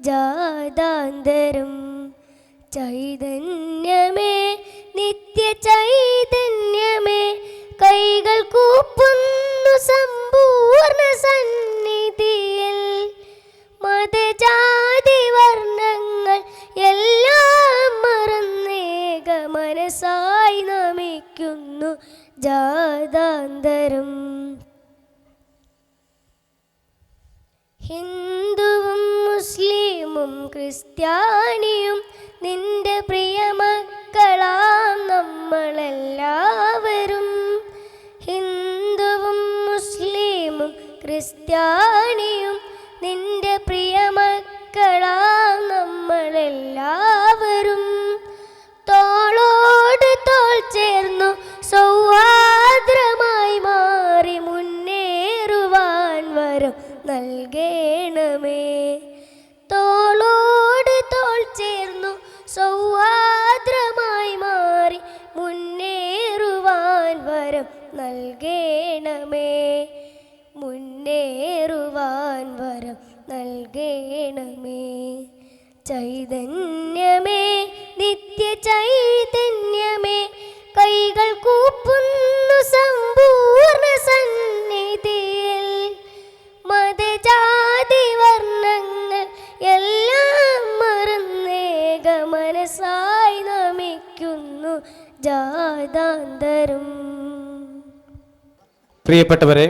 ജാതാന്തരം ചൈതന്യമേ നിത്യ ചൈതന്യമേ കൈകൾ കൂപ്പുന്നു സമ്പൂർണ്ണ സന്നിധിയിൽ മതജാതി വർണ്ണങ്ങൾ എല്ലാം മറന്നേക മനസ്സായി നമിക്കുന്നു ജാതാന്തരം. ഹിന്ദുവും മുസ്ലിമും ക്രിസ്ത്യാനിയും നിന്റെ പ്രിയമക്കളാം നമ്മളെല്ലാവരും. ഹിന്ദുവും മുസ്ലിമും ക്രിസ്ത്യാനിയും നിന്റെ പ്രിയമക്കളാം നമ്മളെല്ലാവരും. തോളോട് തോൾ ചേർന്നു സൗഹാർദ്ദമായി മാറി മുന്നേറുവാൻ വരം നൽകണമേ. തോളോട് തോൾ ചേർന്നു സൗഹാർദ്ദമായി മാറി മുന്നേറുവാൻ വരം നൽകണമേ. മുന്നേറുവാൻ വരം നൽകണമേ. ചൈതന്യമേ നിത്യ ചൈതന്യമേ കൈകൾ കൂപ്പുന്നു സമ്പൂർണ്ണ സന്നിധിയിൽ മതജാതി വർണ്ണങ്ങൾ എല്ലാം മറന്നേക മനസ്സായി നമിക്കുന്നു ജാതാന്തരം. പ്രിയപ്പെട്ടവരെ,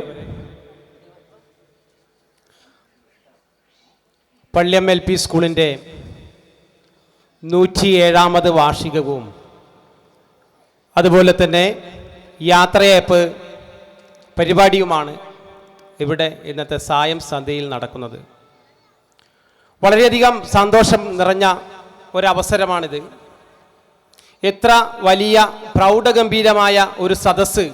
പള്ളിയം LP സ്കൂളിൻ്റെ 107ാമത് വാർഷികവും അതുപോലെ തന്നെ യാത്രയയപ്പ് പരിപാടിയുമാണ് ഇവിടെ ഇന്നത്തെ സായം സന്ധ്യയിൽ നടക്കുന്നത്. വളരെയധികം സന്തോഷം നിറഞ്ഞ ഒരവസരമാണിത്. എത്ര വലിയ പ്രൗഢഗംഭീരമായ ഒരു സദസ്സ്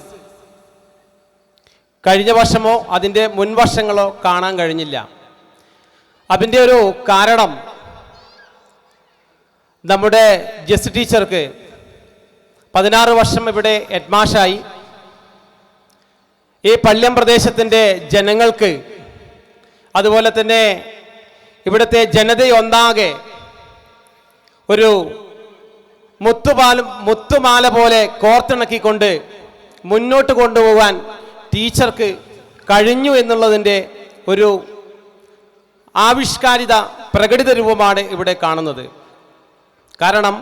കഴിഞ്ഞ വർഷമോ അതിൻ്റെ മുൻവർഷങ്ങളോ കാണാൻ കഴിഞ്ഞില്ല. അതിൻ്റെ ഒരു കാരണം നമ്മുടെ ജെസ് ടീച്ചർക്ക് 16 വർഷം ഇവിടെ ഹെഡ്മാഷായി ഈ പള്ള്യം പ്രദേശത്തിൻ്റെ ജനങ്ങൾക്ക്, അതുപോലെ തന്നെ ഇവിടുത്തെ ജനതയൊന്നാകെ ഒരു മുത്തുമാല പോലെ കോർത്തിണക്കിക്കൊണ്ട് മുന്നോട്ട് കൊണ്ടുപോകാൻ ടീച്ചർക്ക് കഴിഞ്ഞു എന്നുള്ളതിൻ്റെ ഒരു ആവിഷ്കാരിത പ്രകടിത രൂപമാണ് ഇവിടെ കാണുന്നത്. കാരണം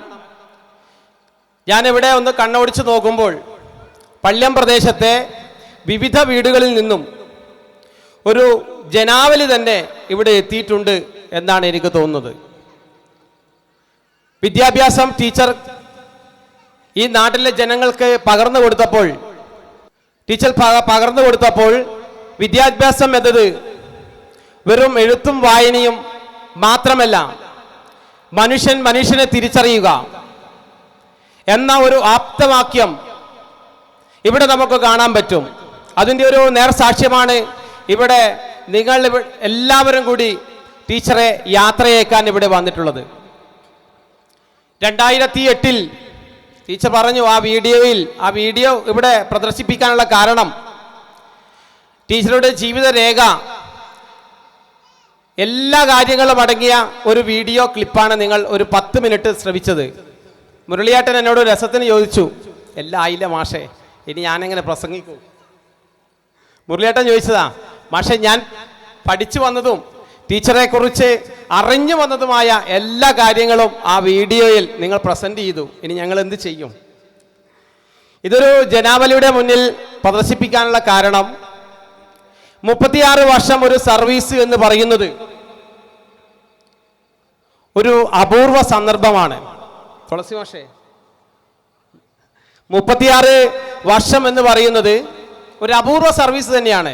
ഞാനിവിടെ ഒന്ന് കണ്ണോടിച്ച് നോക്കുമ്പോൾ പള്ള്യം പ്രദേശത്തെ വിവിധ വീടുകളിൽ നിന്നും ഒരു ജനാവലി തന്നെ ഇവിടെ എത്തിയിട്ടുണ്ട് എന്നാണ് എനിക്ക് തോന്നുന്നത്. വിദ്യാഭ്യാസം ടീച്ചർ ഈ നാട്ടിലെ ജനങ്ങൾക്ക് പകർന്നു കൊടുത്തപ്പോൾ വിദ്യാഭ്യാസം എന്നത് വെറും എഴുത്തും വായനയും മാത്രമല്ല, മനുഷ്യനെ തിരിച്ചറിയുക എന്ന ഒരു ആപ്തവാക്യം ഇവിടെ നമുക്ക് കാണാൻ പറ്റും. അതിൻ്റെ ഒരു നേർസാക്ഷ്യമാണ് ഇവിടെ നിങ്ങൾ എല്ലാവരും കൂടി ടീച്ചറെ യാത്രയേക്കാൻ ഇവിടെ വന്നിട്ടുള്ളത്. 2008 ടീച്ചർ പറഞ്ഞു ആ വീഡിയോ ഇവിടെ പ്രദർശിപ്പിക്കാനുള്ള കാരണം ടീച്ചറുടെ ജീവിത രേഖ എല്ലാ കാര്യങ്ങളും അടങ്ങിയ ഒരു വീഡിയോ ക്ലിപ്പാണ് നിങ്ങൾ ഒരു 10 മിനിറ്റ് ശ്രവിച്ചത്. മുരളിയേട്ടൻ എന്നോട് രസത്തിന് ചോദിച്ചു, എല്ലാം ആയില്ല മാഷേ, ഇനി ഞാനെങ്ങനെ പ്രസംഗിക്കൂ? മുരളിയേട്ടൻ ചോദിച്ചതാ, മാഷേ ഞാൻ പഠിച്ചു വന്നതും ടീച്ചറെ കുറിച്ച് അറിഞ്ഞു വന്നതുമായ എല്ലാ കാര്യങ്ങളും ആ വീഡിയോയിൽ നിങ്ങൾ പ്രസന്റ് ചെയ്തു, ഇനി ഞങ്ങൾ എന്ത് ചെയ്യും? ഇതൊരു ജനാവലിയുടെ മുന്നിൽ പ്രദർശിപ്പിക്കാനുള്ള കാരണം 36 വർഷം ഒരു സർവീസ് എന്ന് പറയുന്നത് ഒരു അപൂർവ സന്ദർഭമാണ്. തുളസി മാഷേ, 36 വർഷം എന്ന് പറയുന്നത് ഒരു അപൂർവ സർവീസ് തന്നെയാണ്.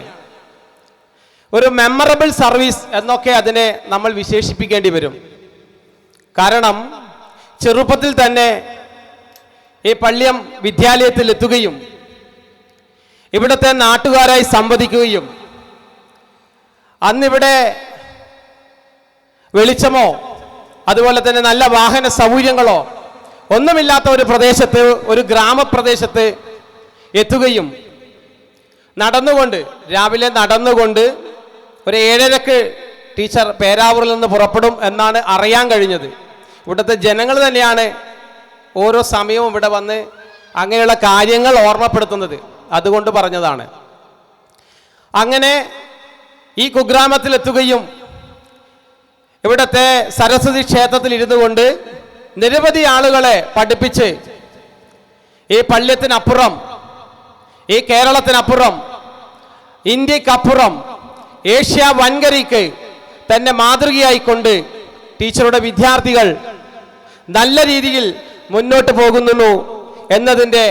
ഒരു മെമ്മറബിൾ സർവീസ് എന്നൊക്കെ അതിനെ നമ്മൾ വിശേഷിപ്പിക്കേണ്ടി വരും. കാരണം ചെറുപ്പത്തിൽ തന്നെ ഈ പള്ള്യം വിദ്യാലയത്തിൽ എത്തുകയും ഇവിടുത്തെ നാട്ടുകാരായി സംവദിക്കുകയും അന്നിവിടെ വെളിച്ചമോ അതുപോലെ തന്നെ നല്ല വാഹന സൗകര്യങ്ങളോ ഒന്നുമില്ലാത്ത ഒരു പ്രദേശത്ത്, ഒരു ഗ്രാമപ്രദേശത്ത് എത്തുകയും രാവിലെ നടന്നുകൊണ്ട് ഒരു 7:30 ടീച്ചർ പേരാവൂരിൽ നിന്ന് പുറപ്പെടും എന്നാണ് അറിയാൻ കഴിഞ്ഞത്. ഇവിടുത്തെ ജനങ്ങൾ തന്നെയാണ് ഓരോ സമയവും ഇവിടെ വന്ന് അങ്ങനെയുള്ള കാര്യങ്ങൾ ഓർമ്മപ്പെടുത്തുന്നത്. അതുകൊണ്ട് പറഞ്ഞതാണ്. അങ്ങനെ ഈ കുഗ്രാമത്തിലെത്തുകയും ഇവിടുത്തെ സരസ്വതി ക്ഷേത്രത്തിൽ ഇരുന്നു കൊണ്ട് നിരവധി ആളുകളെ പഠിപ്പിച്ച് ഈ പള്ള്യത്തിനപ്പുറം, ഈ കേരളത്തിനപ്പുറം, ഇന്ത്യക്കപ്പുറം ഏഷ്യ വൻകരയ്ക്ക് തന്നെ മാതൃകയായിക്കൊണ്ട് ടീച്ചറുടെ വിദ്യാർത്ഥികൾ നല്ല രീതിയിൽ മുന്നോട്ട് പോകുന്നു എന്നതിൻ്റെ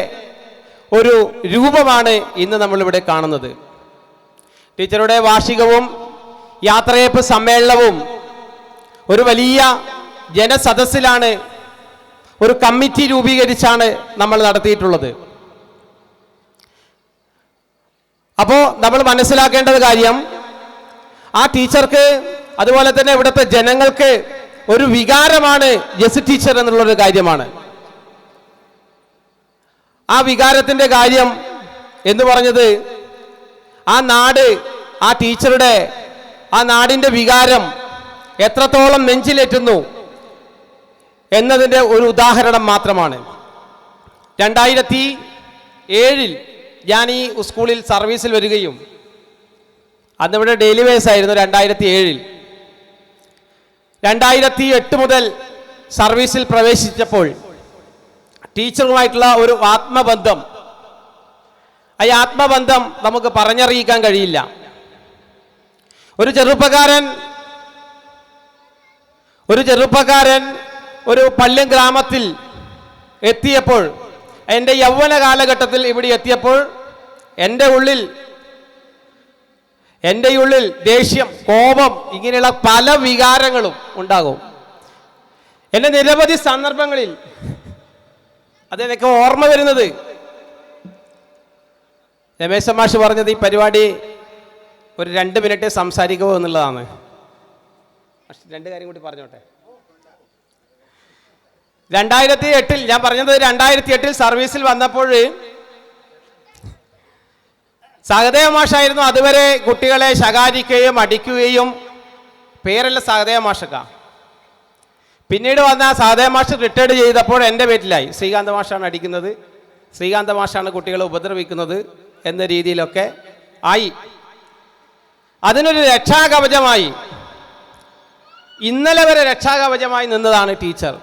ഒരു രൂപമാണ് ഇന്ന് നമ്മളിവിടെ കാണുന്നത്. ടീച്ചറുടെ വാർഷികവും യാത്രയയപ്പ് സമ്മേളനവും ഒരു വലിയ ജനസദസ്സിലാണ്, ഒരു കമ്മിറ്റി രൂപീകരിച്ചാണ് നമ്മൾ നടത്തിയിട്ടുള്ളത്. അപ്പോൾ നമ്മൾ മനസ്സിലാക്കേണ്ടത് കാര്യം, ആ ടീച്ചർക്ക് അതുപോലെ തന്നെ ഇവിടുത്തെ ജനങ്ങൾക്ക് ഒരു വികാരമാണ് ജെസ് ടീച്ചർ എന്നുള്ളൊരു കാര്യമാണ്. ആ വികാരത്തിൻ്റെ കാര്യം എന്ന് പറഞ്ഞത് ആ നാട്, ആ ടീച്ചറുടെ ആ നാടിൻ്റെ വികാരം എത്രത്തോളം നെഞ്ചിലേറ്റുന്നു എന്നതിൻ്റെ ഒരു ഉദാഹരണം മാത്രമാണ്. 2007 ഞാൻ ഈ സ്കൂളിൽ സർവീസിൽ വരികയും അന്നിവിടെ ഡെയിലി വേസ് ആയിരുന്നു. 2007 2008 മുതൽ സർവീസിൽ പ്രവേശിച്ചപ്പോൾ ടീച്ചറുമായിട്ടുള്ള ഒരു ആത്മബന്ധം, ആ ആത്മബന്ധം നമുക്ക് പറഞ്ഞറിയിക്കാൻ കഴിയില്ല. ഒരു ചെറുപ്പക്കാരൻ ഒരു പള്ള്യം ഗ്രാമത്തിൽ എത്തിയപ്പോൾ, എൻ്റെ യൗവന കാലഘട്ടത്തിൽ ഇവിടെ എത്തിയപ്പോൾ എൻ്റെ ഉള്ളിൽ ദേഷ്യം, കോപം, ഇങ്ങനെയുള്ള പല വികാരങ്ങളും ഉണ്ടാകും. എന്നെ നിരവധി സന്ദർഭങ്ങളിൽ അതെനിക്ക് ഓർമ്മ വരുന്നത്. രമേശ മാഷ് പറഞ്ഞത് ഈ പരിപാടി ഒരു 2 മിനിറ്റ് സംസാരിക്കുമോ എന്നുള്ളതാണ്. 2 കാര്യം കൂടി പറഞ്ഞോട്ടെ. 2008 ഞാൻ പറഞ്ഞത് 2008 സർവീസിൽ വന്നപ്പോൾ സഹദേവ മാഷായിരുന്നു അതുവരെ കുട്ടികളെ ശകാരിക്കുകയും അടിക്കുകയും, പേരല്ല സഹദേവ മാഷക്ക. പിന്നീട് വന്ന സഹദേവ മാഷ് റിട്ടയർഡ് ചെയ്തപ്പോൾ എൻ്റെ പേരിലായി. ശ്രീകാന്ത മാഷാണ് അടിക്കുന്നത്, ശ്രീകാന്ത മാഷാണ് കുട്ടികളെ ഉപദ്രവിക്കുന്നത് എന്ന രീതിയിലൊക്കെ ആയി. അതിനൊരു രക്ഷാകവചമായി ഇന്നലെ വരെ രക്ഷാകവചമായി നിന്നതാണ് ടീച്ചർ.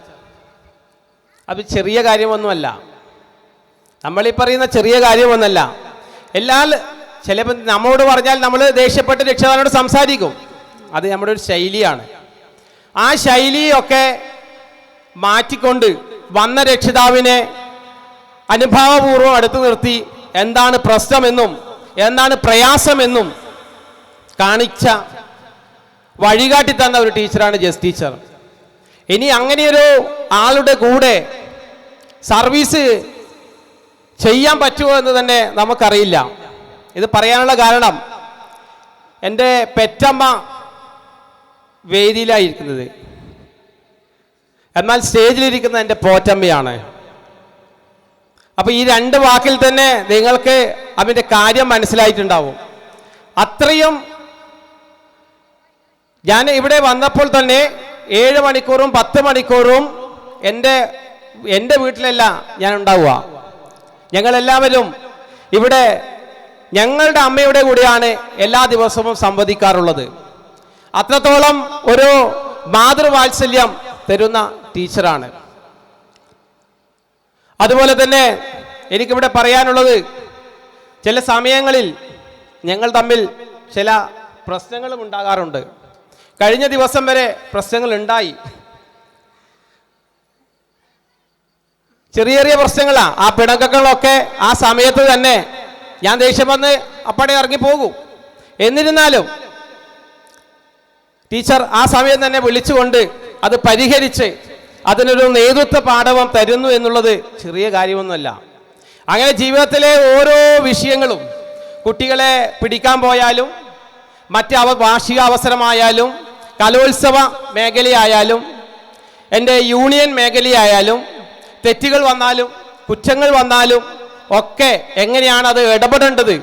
അത് ചെറിയ കാര്യമൊന്നുമല്ല, നമ്മളീ പറയുന്ന ചെറിയ കാര്യമൊന്നുമല്ല. ചിലപ്പോൾ നമ്മോട് പറഞ്ഞാൽ നമ്മൾ ദേഷ്യപ്പെട്ട് രക്ഷിതാവിനോട് സംസാരിക്കും, അത് നമ്മുടെ ഒരു ശൈലിയാണ്. ആ ശൈലിയൊക്കെ മാറ്റിക്കൊണ്ട് വന്ന രക്ഷിതാവിനെ അനുഭാവപൂർവ്വം അടുത്ത് നിർത്തി എന്താണ് പ്രശ്നമെന്നും എന്താണ് പ്രയാസമെന്നും കാണിച്ച വഴികാട്ടി തന്ന ഒരു ടീച്ചറാണ് ജസ് ടീച്ചർ. ഇനി അങ്ങനെയൊരു ആളുടെ കൂടെ സർവീസ് ചെയ്യാൻ പറ്റുമോ എന്ന് തന്നെ നമുക്കറിയില്ല. ഇത് പറയാനുള്ള കാരണം, എൻ്റെ പെറ്റമ്മ വേദിയിലായിരിക്കുന്നത്, എന്നാൽ സ്റ്റേജിലിരിക്കുന്ന എൻ്റെ പോറ്റമ്മയാണ്. അപ്പൊ ഈ 2 വാക്കിൽ തന്നെ നിങ്ങൾക്ക് അതിൻ്റെ കാര്യം മനസ്സിലായിട്ടുണ്ടാവും. അത്രയും ഞാൻ ഇവിടെ വന്നപ്പോൾ തന്നെ 7 മണിക്കൂറും 10 മണിക്കൂറും എൻ്റെ വീട്ടിലല്ല ഞാൻ ഉണ്ടാവുക. ഞങ്ങളെല്ലാവരും ഇവിടെ ഞങ്ങളുടെ അമ്മയുടെ കൂടെയാണ് എല്ലാ ദിവസവും സംവദിക്കാറുള്ളത്. അത്രത്തോളം ഒരു മാതൃവാത്സല്യം തരുന്ന ടീച്ചറാണ്. അതുപോലെ തന്നെ എനിക്കിവിടെ പറയാനുള്ളത്, ചില സമയങ്ങളിൽ ഞങ്ങൾ തമ്മിൽ ചില പ്രശ്നങ്ങളും ഉണ്ടാകാറുണ്ട്. കഴിഞ്ഞ ദിവസം വരെ പ്രശ്നങ്ങൾ ഉണ്ടായി. ചെറിയ ചെറിയ പ്രശ്നങ്ങളാണ്. ആ പിണക്കങ്ങളൊക്കെ ആ സമയത്ത് തന്നെ ഞാൻ ദേഷ്യം വന്ന് അപ്പടെ ഇറങ്ങിപ്പോകും. എന്നിരുന്നാലും ടീച്ചർ ആ സമയം തന്നെ വിളിച്ചുകൊണ്ട് അത് പരിഹരിച്ച് അതിനൊരു നേതൃത്വ പാഠവും തരുന്നു എന്നുള്ളത് ചെറിയ കാര്യമൊന്നുമല്ല. അങ്ങനെ ജീവിതത്തിലെ ഓരോ വിഷയങ്ങളും, കുട്ടികളെ പിടിക്കാൻ പോയാലും മറ്റ് വാർഷിക അവസരമായാലും കലോത്സവ മേഖലയായാലും എൻ്റെ യൂണിയൻ മേഖലയായാലും തെറ്റുകൾ വന്നാലും കുറ്റങ്ങൾ വന്നാലും ഒക്കെ എങ്ങനെയാണ് അത് ഇടപെടേണ്ടത്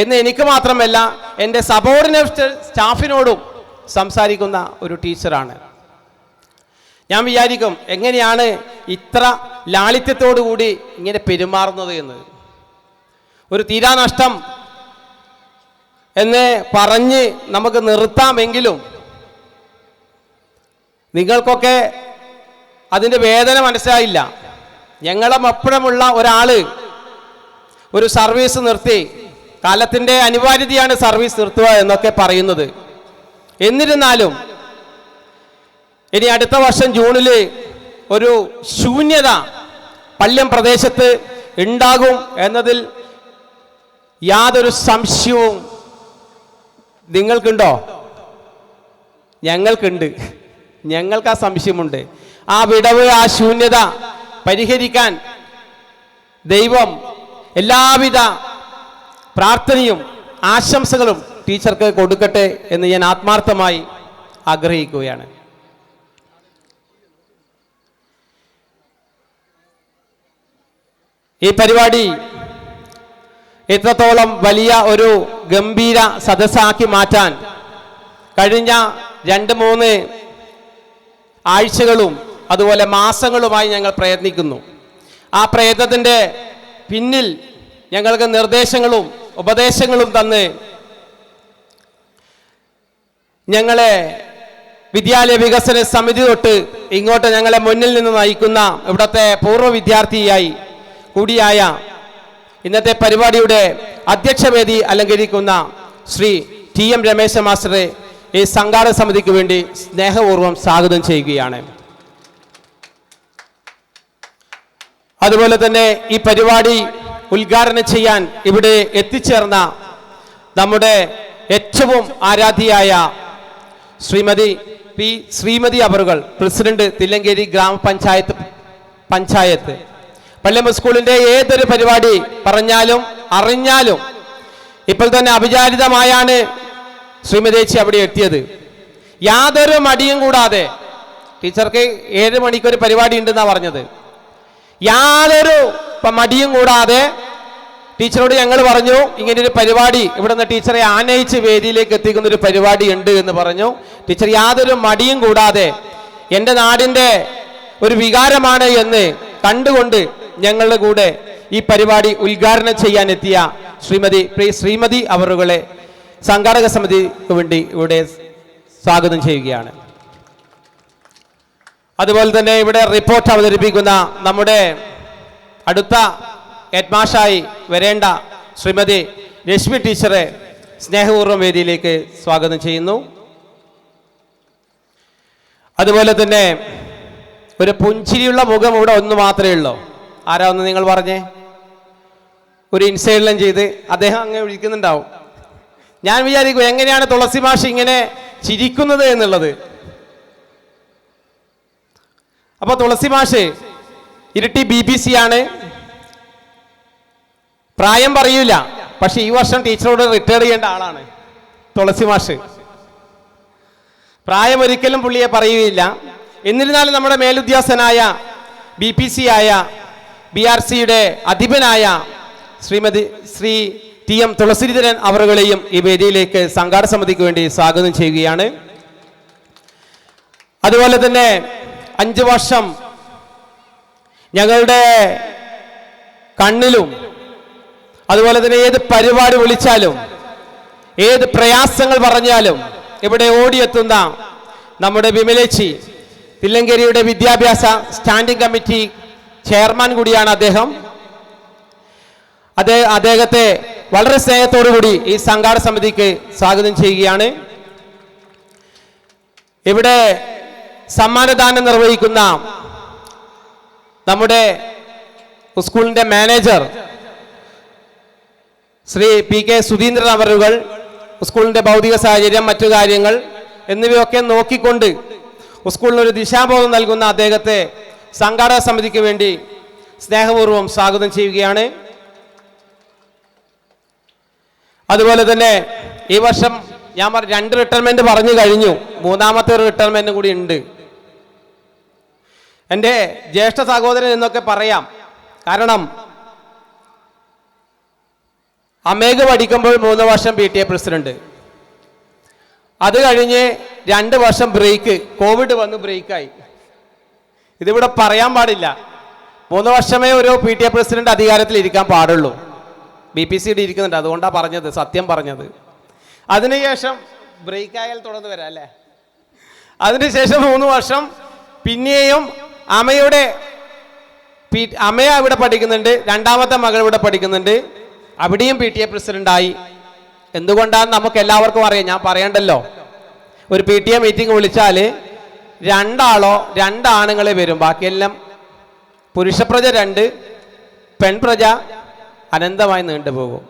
എന്ന് എനിക്ക് മാത്രമല്ല എൻ്റെ സബോർഡിനേറ്റ് സ്റ്റാഫിനോടും സംസാരിക്കുന്ന ഒരു ടീച്ചറാണ്. ഞാൻ വിചാരിക്കും എങ്ങനെയാണ് ഇത്ര ലാളിത്യത്തോടു കൂടി ഇങ്ങനെ പെരുമാറുന്നത് എന്ന്. ഒരു തീരാനഷ്ടം എന്ന് പറഞ്ഞ് നമുക്ക് നിർത്താമെങ്കിലും നിങ്ങൾക്കൊക്കെ അതിൻ്റെ വേദന മനസ്സിലായില്ല. ഞങ്ങളെപ്പോഴുമുള്ള ഒരാള് ഒരു സർവീസ് നിർത്തി, കാലത്തിൻ്റെ അനിവാര്യതയാണ് സർവീസ് നിർത്തുക എന്നൊക്കെ പറയുന്നത്. എന്നിരുന്നാലും ഇനി അടുത്ത വർഷം ജൂണിൽ ഒരു ശൂന്യത പള്ള്യം പ്രദേശത്ത് ഉണ്ടാകും എന്നതിൽ യാതൊരു സംശയവും നിങ്ങൾക്കുണ്ടോ? ഞങ്ങൾക്കുണ്ട്. ഞങ്ങൾക്ക് ആ സംശയമുണ്ട്. ആ വിടവ്, ആ ശൂന്യത പരിഹരിക്കാൻ ദൈവം എല്ലാവിധ പ്രാർത്ഥനയും ആശംസകളും ടീച്ചർക്ക് കൊടുക്കട്ടെ എന്ന് ഞാൻ ആത്മാർത്ഥമായി ആഗ്രഹിക്കുകയാണ്. ഈ പരിപാടി ഇത്രത്തോളം വലിയ ഒരു ഗംഭീര സദസ്സാക്കി മാറ്റാൻ കഴിഞ്ഞ 2-3 ആഴ്ചകളും അതുപോലെ മാസങ്ങളുമായി ഞങ്ങൾ പ്രയത്നിക്കുന്നു. ആ പ്രയത്നത്തിൻ്റെ പിന്നിൽ ഞങ്ങൾക്ക് നിർദ്ദേശങ്ങളും ഉപദേശങ്ങളും തന്ന് ഞങ്ങളെ വിദ്യാലയ വികസന സമിതി തൊട്ട് ഇങ്ങോട്ട് ഞങ്ങളെ മുന്നിൽ നിന്ന് നയിക്കുന്ന ഇവിടുത്തെ പൂർവ്വ വിദ്യാർത്ഥിയായി കൂടിയായ ഇന്നത്തെ പരിപാടിയുടെ അധ്യക്ഷവേദി അലങ്കരിക്കുന്ന ശ്രീ TM രമേശ മാസ്റ്ററെ ഈ സംഘാടക സമിതിക്ക് വേണ്ടി സ്നേഹപൂർവ്വം സ്വാഗതം ചെയ്യുകയാണ്. അതുപോലെ തന്നെ ഈ പരിപാടി ഉദ്ഘാടനം ചെയ്യാൻ ഇവിടെ എത്തിച്ചേർന്ന നമ്മുടെ ഏറ്റവും ആരാധ്യയായ ശ്രീമതി അവറുകൾ, പ്രസിഡന്റ് തില്ലങ്കേരി ഗ്രാമപഞ്ചായത്ത് പള്ളിയം സ്കൂളിന്റെ ഏതൊരു പരിപാടി പറഞ്ഞാലും അറിഞ്ഞാലും ഇപ്പോൾ തന്നെ അവിചാരിതമായാണ് ശ്രീമതേച്ചി അവിടെ എത്തിയത്. യാതൊരു മടിയും കൂടാതെ, ടീച്ചർക്ക് 7 മണിക്കൊരു പരിപാടി ഉണ്ടെന്നാണ് പറഞ്ഞത്, യാതൊരു മടിയും കൂടാതെ ടീച്ചറോട് ഞങ്ങൾ പറഞ്ഞു ഇങ്ങനൊരു പരിപാടി ഇവിടെ നിന്ന് ടീച്ചറെ ആനയിച്ച് വേദിയിലേക്ക് എത്തിക്കുന്ന ഒരു പരിപാടി ഉണ്ട് എന്ന് പറഞ്ഞു. ടീച്ചർ യാതൊരു മടിയും കൂടാതെ എൻ്റെ നാടിൻ്റെ ഒരു വികാരമാണ് എന്ന് കണ്ടുകൊണ്ട് ഞങ്ങളുടെ കൂടെ ഈ പരിപാടി ഉദ്ഘാടനം ചെയ്യാൻ എത്തിയ ശ്രീമതി അവറുകളെ സംഘാടക സമിതിക്ക് വേണ്ടി ഇവിടെ സ്വാഗതം ചെയ്യുകയാണ്. അതുപോലെ തന്നെ ഇവിടെ റിപ്പോർട്ട് അവതരിപ്പിക്കുന്ന നമ്മുടെ അടുത്ത ഹെഡ്മാഷായി വരേണ്ട ശ്രീമതി രശ്മി ടീച്ചറെ സ്നേഹപൂർവ്വം വേദിയിലേക്ക് സ്വാഗതം ചെയ്യുന്നു. അതുപോലെ തന്നെ ഒരു പുഞ്ചിരിയുള്ള മുഖം ഇവിടെ ഒന്ന് മാത്രമേ ഉള്ളൂ. ആരാ ഒന്ന് നിങ്ങൾ പറഞ്ഞേ? ഒരു ഇൻസൈഡെല്ലാം ചെയ്ത് അദ്ദേഹം അങ്ങനെ വിളിക്കുന്നുണ്ടാവും. ഞാൻ വിചാരിക്കും എങ്ങനെയാണ് തുളസി മാഷ് ഇങ്ങനെ ചിരിക്കുന്നത് എന്നുള്ളത്. അപ്പോൾ തുളസി മാഷ് ഇരിട്ടി BBC ആണ്, പ്രായം പറയൂല, പക്ഷെ ഈ വർഷം ടീച്ചറോട് റിട്ടയർ ചെയ്യേണ്ട ആളാണ് തുളസി മാഷ്. പ്രായം ഒരിക്കലും പുള്ളിയെ പറയുകയില്ല. എന്നിരുന്നാലും നമ്മുടെ മേലുദ്യോഗസ്ഥനായ BPC ആയ BRCയുടെ അധിപനായ ശ്രീ TM തുളസീധരൻ അവറുകളെയും ഈ വേദിയിലേക്ക് സംഘാടക സമിതിക്ക് വേണ്ടി സ്വാഗതം ചെയ്യുകയാണ്. അതുപോലെ തന്നെ 5 വർഷം ഞങ്ങളുടെ കണ്ണിലും, അതുപോലെ തന്നെ ഏത് പരിപാടി വിളിച്ചാലും ഏത് പ്രയാസങ്ങൾ പറഞ്ഞാലും ഇവിടെ ഓടിയെത്തുന്ന നമ്മുടെ വിമലേച്ചി, തില്ലങ്കേരിയുടെ വിദ്യാഭ്യാസ സ്റ്റാൻഡിംഗ് കമ്മിറ്റി ചെയർമാൻ കൂടിയാണ് അദ്ദേഹം. അദ്ദേഹത്തെ വളരെ സ്നേഹത്തോടു കൂടി ഈ സംഘാടക സമിതിക്ക് സ്വാഗതം ചെയ്യുകയാണ്. ഇവിടെ സമ്മാനദാനം നിർവഹിക്കുന്ന നമ്മുടെ സ്കൂളിന്റെ മാനേജർ ശ്രീ PK സുധീന്ദ്രൻ അവറുകൾ സ്കൂളിന്റെ ഭൗതിക സാഹചര്യം, മറ്റു കാര്യങ്ങൾ എന്നിവയൊക്കെ നോക്കിക്കൊണ്ട് സ്കൂളിനൊരു ദിശാബോധം നൽകുന്ന അദ്ദേഹത്തെ സംഘാടക സമിതിക്ക് വേണ്ടി സ്നേഹപൂർവ്വം സ്വാഗതം ചെയ്യുകയാണ്. അതുപോലെ തന്നെ ഈ വർഷം ഞാൻ 2 റിട്ടയർമെന്റ് പറഞ്ഞു കഴിഞ്ഞു, 3ാമത്തെ ഒരു റിട്ടയർമെന്റ് കൂടി ഉണ്ട്. എൻ്റെ ജ്യേഷ്ഠ സഹോദരൻ എന്നൊക്കെ പറയാം. കാരണം അമേഗ് പഠിക്കുമ്പോൾ 3 വർഷം PTA പ്രസിഡന്റ്, അത് കഴിഞ്ഞ് 2 വർഷം ബ്രേക്ക്, കോവിഡ് വന്ന് ബ്രേക്കായി. ഇതിവിടെ പറയാൻ പാടില്ല. 3 വർഷമേ ഒരു PTA പ്രസിഡന്റ് അധികാരത്തിൽ ഇരിക്കാൻ പാടുള്ളൂ. BPCD ഇരിക്കുന്നുണ്ട്, അതുകൊണ്ടാണ് പറഞ്ഞത്, സത്യം പറഞ്ഞത്. അതിനുശേഷം ബ്രേക്കായാൽ തുടർന്ന് വരാം അല്ലേ. അതിനുശേഷം 3 വർഷം പിന്നെയും അമ്മയ ഇവിടെ പഠിക്കുന്നുണ്ട്, 2ാമത്തെ മകൾ ഇവിടെ പഠിക്കുന്നുണ്ട്, അവിടെയും PTA പ്രസിഡന്റായി. എന്തുകൊണ്ടാണെന്ന് നമുക്ക് എല്ലാവർക്കും അറിയാം, ഞാൻ പറയണ്ടല്ലോ. ഒരു PTA മീറ്റിംഗ് വിളിച്ചാൽ 2 ആണുങ്ങളെ വരും, ബാക്കിയെല്ലാം പുരുഷപ്രജ 2, പെൺപ്രജ അനന്തമായി നീണ്ടുപോകും.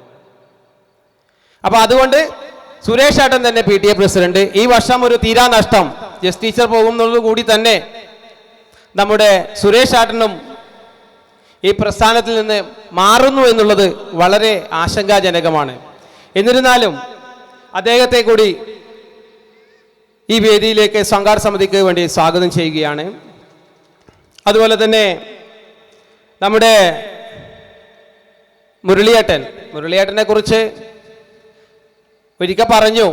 അപ്പൊ അതുകൊണ്ട് സുരേഷ് ഏട്ടൻ തന്നെ PTA പ്രസിഡന്റ്. ഈ വർഷം ഒരു തീരാ നഷ്ടം, ജസ് ടീച്ചർ പോകുന്നത് കൂടി തന്നെ നമ്മുടെ സുരേഷ് ഏട്ടനും ഈ പ്രസ്ഥാനത്തിൽ നിന്ന് മാറുന്നു എന്നുള്ളത് വളരെ ആശങ്കാജനകമാണ്. എന്നിരുന്നാലും അദ്ദേഹത്തെ കൂടി ഈ വേദിയിലേക്ക് സംഘാടക സമിതിക്ക് വേണ്ടി സ്വാഗതം ചെയ്യുകയാണ്. അതുപോലെ നമ്മുടെ മുരളിയേട്ടനെ കുറിച്ച് ഒരിക്കൽ പറഞ്ഞു,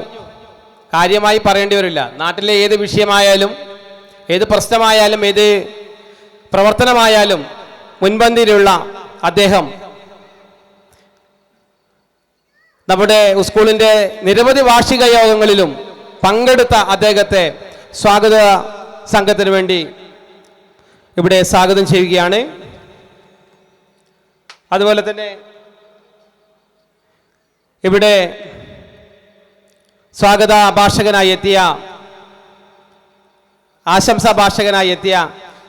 കാര്യമായി പറയേണ്ടി വരില്ല. നാട്ടിലെ ഏത് വിഷയമായാലും, ഏത് പ്രശ്നമായാലും, ഏത് പ്രവർത്തനമായാലും മുൻപന്തിയിലുള്ള അദ്ദേഹം നമ്മുടെ സ്കൂളിൻ്റെ നിരവധി വാർഷിക യോഗങ്ങളിലും പങ്കെടുത്ത അദ്ദേഹത്തെ സ്വാഗത സംഘത്തിന് വേണ്ടി ഇവിടെ സ്വാഗതം ചെയ്യുകയാണ്. അതുപോലെ തന്നെ ഇവിടെ സ്വാഗത ഭാഷകനായി എത്തിയ, ആശംസാ ഭാഷകനായി എത്തിയ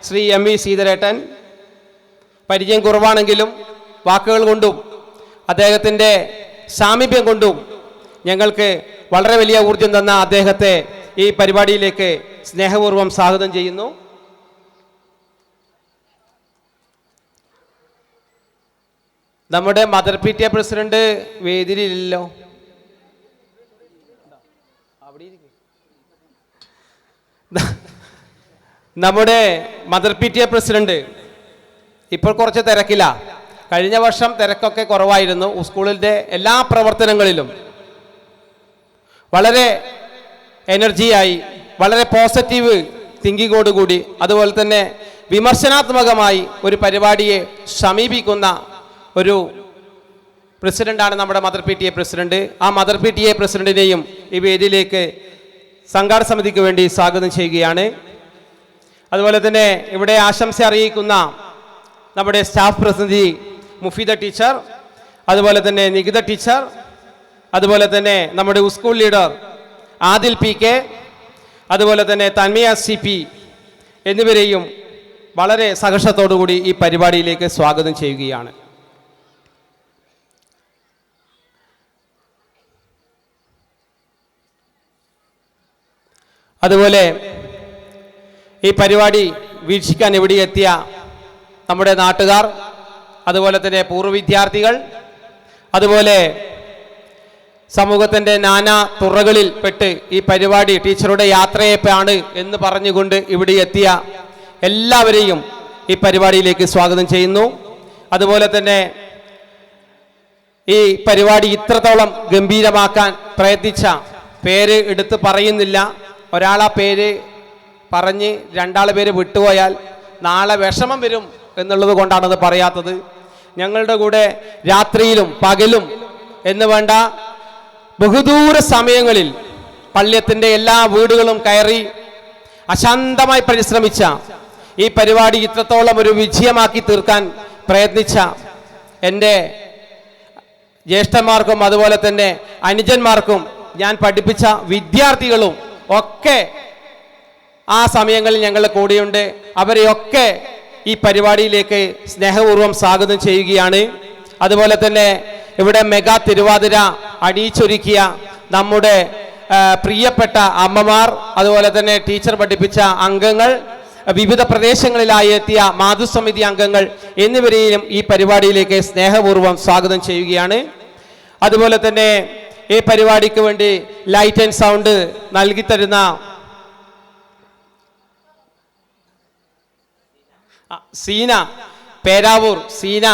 ശ്രീ MV ശ്രീധരേട്ടൻ, പരിചയം കുറവാണെങ്കിലും വാക്കുകൾ കൊണ്ടും അദ്ദേഹത്തിൻ്റെ സാമീപ്യം കൊണ്ടും ഞങ്ങൾക്ക് വളരെ വലിയ ഊർജം തന്ന അദ്ദേഹത്തെ ഈ പരിപാടിയിലേക്ക് സ്നേഹപൂർവ്വം സ്വാഗതം ചെയ്യുന്നു. നമ്മുടെ mother P T A president വേദിയിലില്ലല്ലോ. നമ്മുടെ mother P T A president ഇപ്പോൾ കുറച്ച് തിരക്കില്ല. കഴിഞ്ഞ വർഷം തിരക്കൊക്കെ കുറവായിരുന്നു. സ്കൂളിൻ്റെ എല്ലാ പ്രവർത്തനങ്ങളിലും വളരെ എനർജിയായി, വളരെ പോസിറ്റീവ് തിങ്കിങ്ങോടുകൂടി, അതുപോലെ തന്നെ വിമർശനാത്മകമായി ഒരു പരിപാടിയെ സമീപിക്കുന്ന ഒരു പ്രസിഡന്റാണ് നമ്മുടെ mother P T A president. ആ മദർ പി ടി എ പ്രസിഡന്റിനെയും ഈ വേദിയിലേക്ക് സംഘാടക സമിതിക്ക് വേണ്ടി സ്വാഗതം ചെയ്യുകയാണ്. അതുപോലെ തന്നെ ഇവിടെ ആശംസ അറിയിക്കുന്ന നമ്മുടെ സ്റ്റാഫ് പ്രതിനിധി മുഫീദ ടീച്ചർ, അതുപോലെ തന്നെ നികിത ടീച്ചർ, അതുപോലെ തന്നെ നമ്മുടെ school leader Adil P K, അതുപോലെ തന്നെ തന്മയ സി പി എന്നിവരെയും വളരെ സഹർഷത്തോടുകൂടി ഈ പരിപാടിയിലേക്ക് സ്വാഗതം ചെയ്യുകയാണ്. അതുപോലെ ഈ പരിപാടി വീക്ഷിക്കാൻ ഇവിടെ എത്തിയ നമ്മുടെ നാട്ടുകാർ, അതുപോലെ തന്നെ പൂർവ്വ വിദ്യാർത്ഥികൾ, അതുപോലെ സമൂഹത്തിൻ്റെ നാനാ തുറകളിൽ പെട്ട് ഈ പരിപാടി ടീച്ചറുടെ യാത്രയപ്പാണ് എന്ന് പറഞ്ഞുകൊണ്ട് ഇവിടെ എത്തിയ എല്ലാവരെയും ഈ പരിപാടിയിലേക്ക് സ്വാഗതം ചെയ്യുന്നു. അതുപോലെ തന്നെ ഈ പരിപാടി ഇത്രത്തോളം ഗംഭീരമാക്കാൻ പ്രയത്നിച്ച, പേര് എടുത്ത് പറയുന്നില്ല, ഒരാളാ പേര് പറഞ്ഞ് രണ്ടാളെ പേര് വിട്ടുപോയാൽ നാളെ വിഷമം വരും എന്നുള്ളത് കൊണ്ടാണത് പറയാത്തത്. ഞങ്ങളുടെ കൂടെ രാത്രിയിലും പകലും എന്ന് വേണ്ട ബഹുദൂര സമയങ്ങളിൽ പള്ളിയത്തിൻ്റെ എല്ലാ വീടുകളും കയറി അശാന്തമായി പരിശ്രമിച്ച, ഈ പരിപാടി ഇത്രത്തോളം ഒരു വിജയമാക്കി തീർക്കാൻ പ്രയത്നിച്ച എൻ്റെ ജ്യേഷ്ഠന്മാർക്കും അതുപോലെ തന്നെ അനുജന്മാർക്കും ഞാൻ പഠിപ്പിച്ച വിദ്യാർത്ഥികളും ഒക്കെ ആ സമയങ്ങളിൽ ഞങ്ങളുടെ കൂടെയുണ്ട്. അവരെയൊക്കെ ഈ പരിപാടിയിലേക്ക് സ്നേഹപൂർവ്വം സ്വാഗതം ചെയ്യുകയാണ്. അതുപോലെ തന്നെ ഇവിടെ മെഗാ തിരുവാതിര അണിയിച്ചൊരുക്കിയ നമ്മുടെ പ്രിയപ്പെട്ട അമ്മമാർ, അതുപോലെ തന്നെ ടീച്ചർ പഠിപ്പിച്ച അംഗങ്ങൾ, വിവിധ പ്രദേശങ്ങളിലായി എത്തിയ മാതൃസമിതി അംഗങ്ങൾ എന്നിവരെയും ഈ പരിപാടിയിലേക്ക് സ്നേഹപൂർവ്വം സ്വാഗതം ചെയ്യുകയാണ്. അതുപോലെ തന്നെ ഈ പരിപാടിക്ക് വേണ്ടി ലൈറ്റ് ആൻഡ് സൗണ്ട് നൽകി തരുന്ന Seena, Peravoor Seena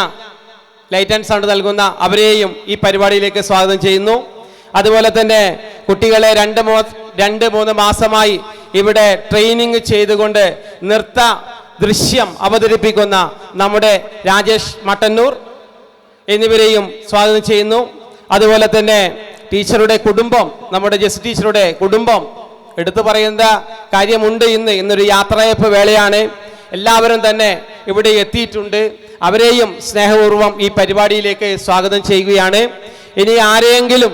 light and sound നൽകുന്ന അവരെയും ഈ പരിപാടിയിലേക്ക് സ്വാഗതം ചെയ്യുന്നു. അതുപോലെ തന്നെ കുട്ടികളെ 2-3 മാസമായി ഇവിടെ ട്രെയിനിങ് ചെയ്തുകൊണ്ട് നൃത്ത ദൃശ്യം അവതരിപ്പിക്കുന്ന നമ്മുടെ രാജേഷ് മട്ടന്നൂർ എന്നിവരെയും സ്വാഗതം ചെയ്യുന്നു. അതുപോലെ തന്നെ ടീച്ചറുടെ കുടുംബം, നമ്മുടെ ജെസ് ടീച്ചറുടെ കുടുംബം എടുത്തു പറയുന്ന കാര്യമുണ്ട്. ഇന്നൊരു യാത്രയപ്പ് വേളയാണ്. എല്ലാവരും തന്നെ ഇവിടെ എത്തിയിട്ടുണ്ട്. അവരെയും സ്നേഹപൂർവ്വം ഈ പരിപാടിയിലേക്ക് സ്വാഗതം ചെയ്യുകയാണ്. ഇനി ആരെങ്കിലും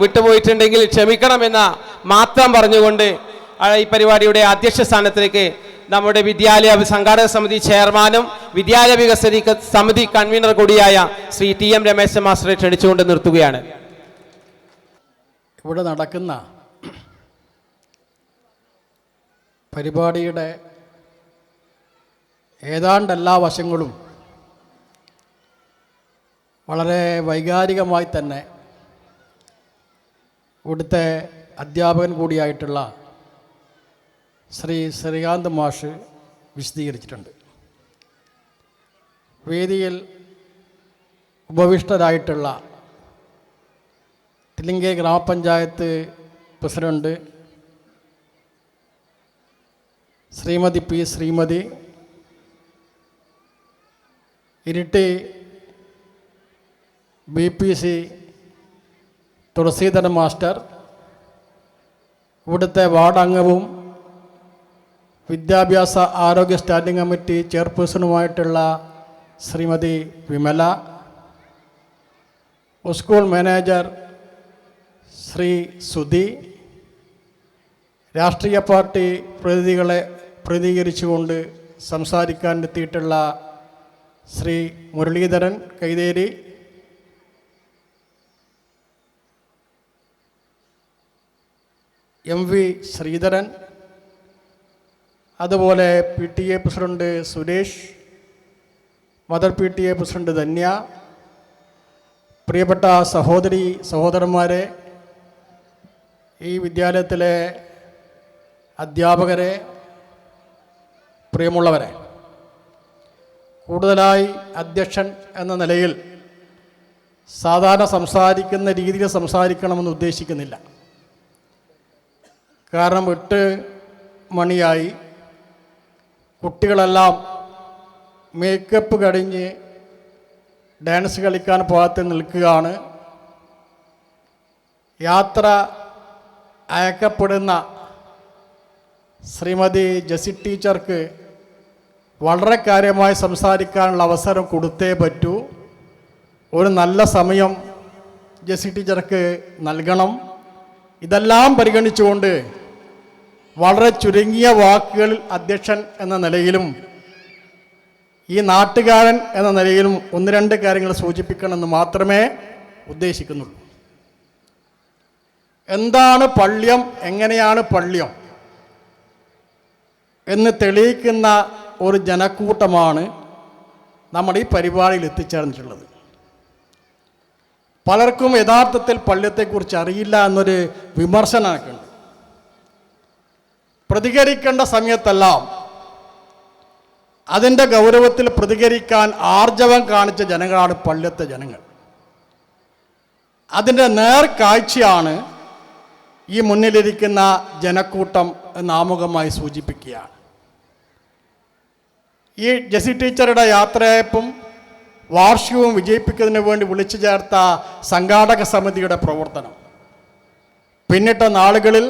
വിട്ടുപോയിട്ടുണ്ടെങ്കിൽ ക്ഷമിക്കണമെന്ന മാത്രം പറഞ്ഞുകൊണ്ട് ഈ പരിപാടിയുടെ അധ്യക്ഷ സ്ഥാനത്തേക്ക് നമ്മുടെ വിദ്യാലയ സംഘാടക സമിതി ചെയർമാനും വിദ്യാലയ വികസന സമിതി കൺവീനർ കൂടിയായ ശ്രീ TM രമേശൻ മാസ്റ്ററെ ക്ഷണിച്ചുകൊണ്ട് നിർത്തുകയാണ്. ഇവിടെ നടക്കുന്ന പരിപാടിയുടെ ഏതാണ്ട് എല്ലാ വശങ്ങളും വളരെ വൈകാരികമായി തന്നെ ഇവിടുത്തെ അധ്യാപകൻ കൂടിയായിട്ടുള്ള ശ്രീ ശ്രീകാന്ത് മാഷ് വിശദീകരിച്ചിട്ടുണ്ട്. വേദിയിൽ ഉപവിഷ്ടരായിട്ടുള്ള തിലിങ്കേ ഗ്രാമപഞ്ചായത്ത് president Shrimati P Shrimati, Iritty BPC Thulaseedharan master, ഇവിടുത്തെ വാർഡ് അംഗവും വിദ്യാഭ്യാസ ആരോഗ്യ സ്റ്റാൻഡിംഗ് കമ്മിറ്റി ചെയർപേഴ്സണുമായിട്ടുള്ള ശ്രീമതി വിമല, സ്കൂൾ മാനേജർ ശ്രീ സുധി, രാഷ്ട്രീയ പാർട്ടി പ്രതിനിധികളെ പ്രതികരിച്ചുകൊണ്ട് സംസാരിക്കാൻ എത്തിയിട്ടുള്ള ശ്രീ മുരളീധരൻ കൈതേരി, MV ശ്രീധരൻ, അതുപോലെ PTA president Suresh, mother PTA president Dhanya, പ്രിയപ്പെട്ട സഹോദരന്മാരെ, ഈ വിദ്യാലയത്തിലെ അധ്യാപകരെ, പ്രിയമുള്ളവരെ, കൂടുതലായി അധ്യക്ഷൻ എന്ന നിലയിൽ സാധാരണ സംസാരിക്കുന്ന രീതിയിൽ സംസാരിക്കണമെന്ന് ഉദ്ദേശിക്കുന്നില്ല. കാരണം 8 മണിയായി, കുട്ടികളെല്ലാം മേക്കപ്പ് കഴിഞ്ഞ് ഡാൻസ് കളിക്കാൻ പാകത്തിൽ നിൽക്കുകയാണ്. യാത്ര അയക്കപ്പെടുന്ന ശ്രീമതി ജെസി ടീച്ചർക്ക് വളരെ കാര്യമായി സംസാരിക്കാനുള്ള അവസരം കൊടുത്തേ പറ്റൂ. ഒരു നല്ല സമയം ജെസി ടീച്ചർക്ക് നൽകണം. ഇതെല്ലാം പരിഗണിച്ചുകൊണ്ട് വളരെ ചുരുങ്ങിയ വാക്കുകളിൽ അധ്യക്ഷൻ എന്ന നിലയിലും ഈ നാട്ടുകാരൻ എന്ന നിലയിലും 1-2 കാര്യങ്ങൾ സൂചിപ്പിക്കണമെന്ന് മാത്രമേ ഉദ്ദേശിക്കുന്നുള്ളൂ. എന്താണ് പള്ള്യം, എങ്ങനെയാണ് പള്ള്യം എന്ന് തെളിയിക്കുന്ന ഒരു ജനക്കൂട്ടമാണ് നമ്മുടെ ഈ പരിപാടിയിൽ എത്തിച്ചേർന്നിട്ടുള്ളത്. പലർക്കും യഥാർത്ഥത്തിൽ പള്ള്യത്തെക്കുറിച്ച് അറിയില്ല എന്നൊരു വിമർശനമൊക്കെയുണ്ട്. പ്രതികരിക്കേണ്ട സമയത്തെല്ലാം അതിൻ്റെ ഗൗരവത്തിൽ പ്രതികരിക്കാൻ ആർജവം കാണിച്ച ജനങ്ങളാണ് പള്ള്യത്തെ ജനങ്ങൾ. അതിൻ്റെ നേർക്കാഴ്ചയാണ് ഈ മുന്നിലിരിക്കുന്ന ജനക്കൂട്ടം എന്ന് ആമുഖമായി സൂചിപ്പിക്കുകയാണ്. ഈ ജെസി ടീച്ചറുടെ യാത്രയയപ്പും വാർഷികവും വിജയിപ്പിക്കുന്നതിന് വേണ്ടി വിളിച്ചു ചേർത്ത സംഘാടക സമിതിയുടെ പ്രവർത്തനം, പിന്നിട്ട നാളുകളിൽ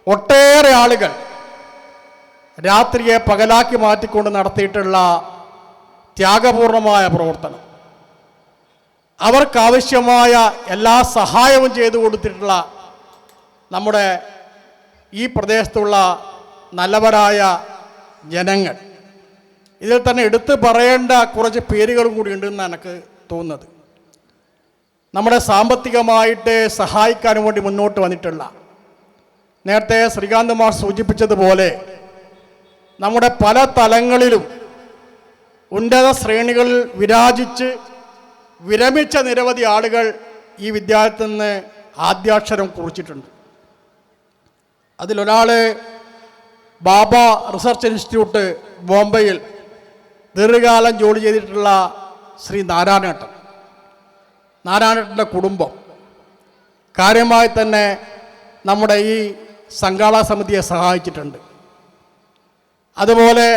ഒട്ടേറെ ആളുകൾ രാത്രിയെ പകലാക്കി മാറ്റിക്കൊണ്ട് നടത്തിയിട്ടുള്ള ത്യാഗപൂർണമായ പ്രവർത്തനം, അവർക്കാവശ്യമായ എല്ലാ സഹായവും ചെയ്തു കൊടുത്തിട്ടുള്ള നമ്മുടെ ഈ പ്രദേശത്തുള്ള നല്ലവരായ ജനങ്ങൾ, ഇതിൽ തന്നെ എടുത്തു പറയേണ്ട കുറച്ച് പേരുകളും കൂടി ഉണ്ടെന്നാണ് എനിക്ക് തോന്നുന്നത്. നമ്മുടെ സാമ്പത്തികമായിട്ട് സഹായിക്കാൻ വേണ്ടി മുന്നോട്ട് വന്നിട്ടുള്ള, നേരത്തെ ശ്രീകാന്ത് മാർ സൂചിപ്പിച്ചതുപോലെ നമ്മുടെ പല തലങ്ങളിലും ഉന്നത ശ്രേണികളിൽ വിരാജിച്ച് വിരമിച്ച നിരവധി ആളുകൾ ഈ വിദ്യാലയത്തിൽ നിന്ന് ആദ്യാക്ഷരം കുറിച്ചിട്ടുണ്ട്. അതിലൊരാൾ ബാബ റിസർച്ച് ഇൻസ്റ്റിറ്റ്യൂട്ട് ബോംബെയിൽ ദീർഘകാലം ജോലി ചെയ്തിട്ടുള്ള ശ്രീ നാരായണേട്ടൻ്റെ കുടുംബം കാര്യമായി തന്നെ നമ്മുടെ ഈ സംഘാടക സമിതിയെ സഹായിച്ചിട്ടുണ്ട്. അതുപോലെ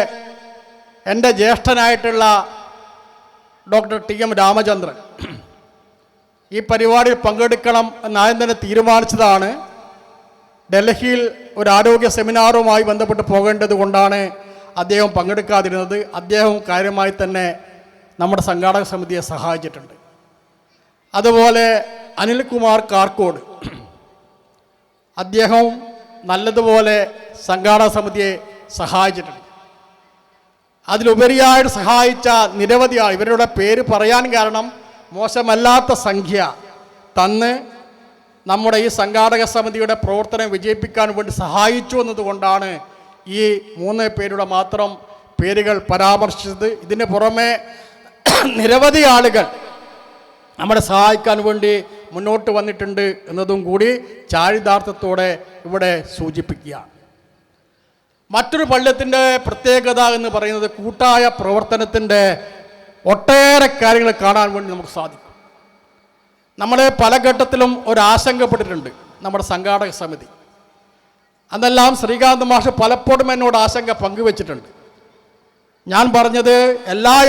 എൻ്റെ ജ്യേഷ്ഠനായിട്ടുള്ള ഡോക്ടർ TM രാമചന്ദ്രൻ ഈ പരിപാടിയിൽ പങ്കെടുക്കണം എന്നാദ്യം തന്നെ തീരുമാനിച്ചതാണ്. ഡൽഹിയിൽ ഒരു ആരോഗ്യ സെമിനാറുമായി ബന്ധപ്പെട്ട് പോകേണ്ടത് കൊണ്ടാണ് അദ്ദേഹം പങ്കെടുക്കാതിരുന്നത്. അദ്ദേഹം കാര്യമായി തന്നെ നമ്മുടെ സംഘാടക സമിതിയെ സഹായിച്ചിട്ടുണ്ട്. അതുപോലെ അനിൽകുമാർ കാർക്കോട്, അദ്ദേഹം നല്ലതുപോലെ സംഘാടക സമിതിയെ സഹായിച്ചിട്ടുണ്ട്. അതിലുപരിയായിട്ട് സഹായിച്ച നിരവധി ഇവരുടെ പേര് പറയാൻ കാരണം മോശമല്ലാത്ത സംഖ്യ തന്ന് നമ്മുടെ ഈ സംഘാടക സമിതിയുടെ പ്രവർത്തനം വിജയിപ്പിക്കാൻ വേണ്ടി സഹായിച്ചു എന്നതുകൊണ്ടാണ് ഈ 3 പേരുടെ മാത്രം പേരുകൾ പരാമർശിച്ചത്. ഇതിന് പുറമെ നിരവധി ആളുകൾ നമ്മളെ സഹായിക്കാൻ വേണ്ടി മുന്നോട്ട് വന്നിട്ടുണ്ട് എന്നതും കൂടി ചാരിതാർത്ഥ്യത്തോടെ ഇവിടെ സൂചിപ്പിക്കുകയാണ്. മറ്റൊരു പള്ള്യത്തിൻ്റെ പ്രത്യേകത എന്ന് പറയുന്നത് കൂട്ടായ പ്രവർത്തനത്തിൻ്റെ ഒട്ടേറെ കാര്യങ്ങൾ കാണാൻ വേണ്ടി നമുക്ക് സാധിക്കും. നമ്മളെ പല ഘട്ടത്തിലും ഒരാശങ്കപ്പെട്ടിട്ടുണ്ട് നമ്മുടെ സംഘാടക സമിതി. അതെല്ലാം ശ്രീകാന്ത് മാഷ് പലപ്പോഴും എന്നോട് ആശങ്ക പങ്കുവച്ചിട്ടുണ്ട്. ഞാൻ പറഞ്ഞത്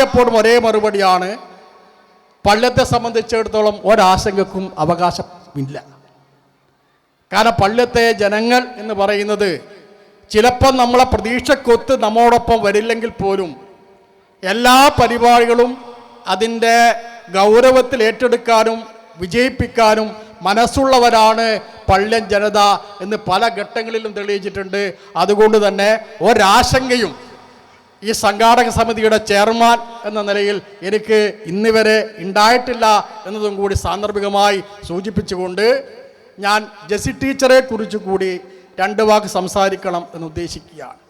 എപ്പോഴും ഒരേ മറുപടിയാണ്. പള്ള്യത്തെ സംബന്ധിച്ചിടത്തോളം ഒരാശങ്കക്കും അവകാശമില്ല. കാരണം പള്ള്യത്തെ ജനങ്ങൾ എന്ന് പറയുന്നത് ചിലപ്പോൾ നമ്മളെ പ്രതീക്ഷക്കൊത്ത് നമ്മോടൊപ്പം വരില്ലെങ്കിൽ പോലും എല്ലാ പരിപാടികളും അതിൻ്റെ ഗൗരവത്തിൽ ഏറ്റെടുക്കാനും വിജയിപ്പിക്കാനും മനസ്സുള്ളവരാണ് പള്ള്യൻ ജനത എന്ന് പല ഘട്ടങ്ങളിലും തെളിയിച്ചിട്ടുണ്ട്. അതുകൊണ്ട് തന്നെ ഒരാശങ്കയും ഈ സംഘാടക സമിതിയുടെ ചെയർമാൻ എന്ന നിലയിൽ എനിക്ക് ഇന്നുവരെ ഉണ്ടായിട്ടില്ല എന്നതും കൂടി സാന്ദർഭികമായി സൂചിപ്പിച്ചുകൊണ്ട് ഞാൻ ജെസി ടീച്ചറെ കുറിച്ച് കൂടി 2 വാക്ക് സംസാരിക്കണം എന്ന് ഉദ്ദേശിക്കുകയാണ്.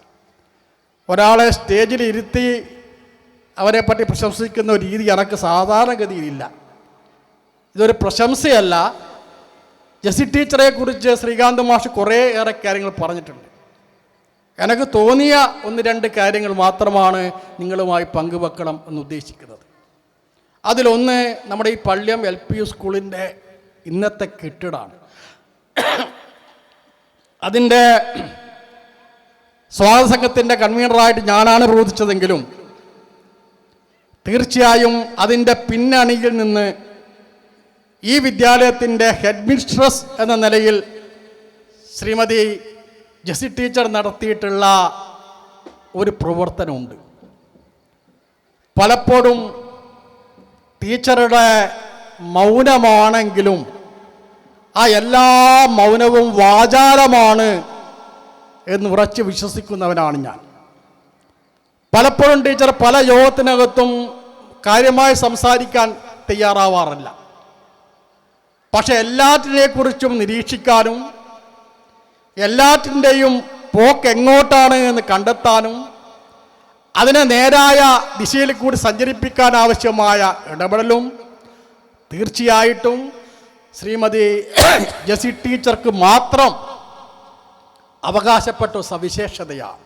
ഒരാളെ സ്റ്റേജിൽ ഇരുത്തി അവരെ പറ്റി പ്രശംസിക്കുന്ന ഒരു രീതി എനിക്ക് സാധാരണഗതിയിലില്ല. ഇതൊരു പ്രശംസയല്ല. ജെസി ടീച്ചറെ കുറിച്ച് ശ്രീകാന്ത് മാഷ് കുറേയേറെ കാര്യങ്ങൾ പറഞ്ഞിട്ടുണ്ട്. എനിക്ക് തോന്നിയ 1-2 കാര്യങ്ങൾ മാത്രമാണ് നിങ്ങളുമായി പങ്കുവെക്കണം എന്ന് ഉദ്ദേശിക്കുന്നത്. അതിലൊന്ന് നമ്മുടെ ഈ പള്ള്യം LP സ്കൂളിൻ്റെ ഇന്നത്തെ കെട്ടിടമാണ്. അതിൻ്റെ സ്വാഗത സംഘത്തിൻ്റെ കൺവീനറായിട്ട് ഞാനാണ് പ്രവർത്തിച്ചതെങ്കിലും തീർച്ചയായും അതിൻ്റെ പിന്നണിയിൽ നിന്ന് ഈ വിദ്യാലയത്തിൻ്റെ ഹെഡ് മിസ്ട്രസ് എന്ന നിലയിൽ ശ്രീമതി ജെസി ടീച്ചർ നടത്തിയിട്ടുള്ള ഒരു പ്രവർത്തനമുണ്ട്. പലപ്പോഴും ടീച്ചറുടെ മൗനമാണെങ്കിലും ആ എല്ലാ മൗനവും വാചാലമാണ് എന്ന് ഉറച്ച് വിശ്വസിക്കുന്നവനാണ് ഞാൻ. പലപ്പോഴും ടീച്ചർ പല യോഗത്തിനകത്തും കാര്യമായി സംസാരിക്കാൻ തയ്യാറാവാറില്ല. പക്ഷെ എല്ലാറ്റിനെക്കുറിച്ചും നിരീക്ഷിക്കാനും എല്ലാറ്റിൻ്റെയും പോക്ക് എങ്ങോട്ടാണ് എന്ന് കണ്ടെത്താനും അതിനെ നേരായ ദിശയിൽ കൂടി സഞ്ചരിപ്പിക്കാൻ ആവശ്യമായ ഇടപെടലും തീർച്ചയായിട്ടും ശ്രീമതി ജെസി ടീച്ചർക്ക് മാത്രം അവകാശപ്പെട്ട സവിശേഷതയാണ്.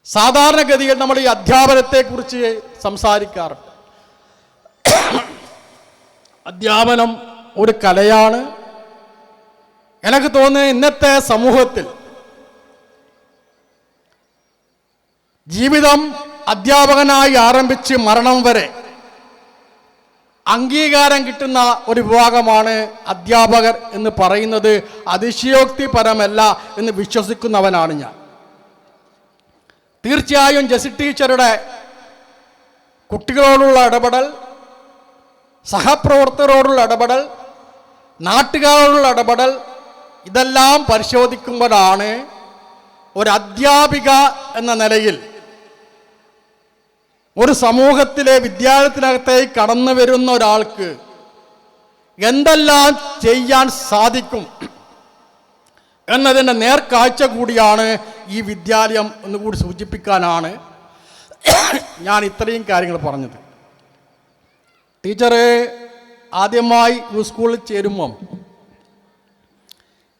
സാധാരണഗതിയിൽ നമ്മൾ ഈ അധ്യാപനത്തെക്കുറിച്ച് സംസാരിക്കാറുണ്ട്. അധ്യാപനം ഒരു കലയാണ്. എനിക്ക് തോന്നുന്നത് ഇന്നത്തെ സമൂഹത്തിൽ ജീവിതം അധ്യാപകനായി ആരംഭിച്ച് മരണം വരെ അംഗീകാരം കിട്ടുന്ന ഒരു വിഭാഗമാണ് അധ്യാപകർ എന്ന് പറയുന്നത് അതിശയോക്തിപരമല്ല എന്ന് വിശ്വസിക്കുന്നവനാണ് ഞാൻ. തീർച്ചയായും ജെസി ടീച്ചറുടെ കുട്ടികളോടുള്ള ഇടപെടൽ, സഹപ്രവർത്തകരോടുള്ള ഇടപെടൽ, നാട്ടുകാരോടുള്ള ഇടപെടൽ, ഇതെല്ലാം പരിശോധിക്കുമ്പോഴാണ് ഒരു അധ്യാപിക എന്ന നിലയിൽ ഒരു സമൂഹത്തിലെ വിദ്യാലയത്തിനകത്തേക്ക് കടന്നു വരുന്ന ഒരാൾക്ക് എന്തെല്ലാം ചെയ്യാൻ സാധിക്കും എന്നതിൻ്റെ നേർക്കാഴ്ച കൂടിയാണ് ഈ വിദ്യാലയം എന്നുകൂടി സൂചിപ്പിക്കാനാണ് ഞാൻ ഇത്രയും കാര്യങ്ങൾ പറഞ്ഞത്. ടീച്ചർ ആദ്യമായി ഈ സ്കൂളിൽ ചേരുമ്പം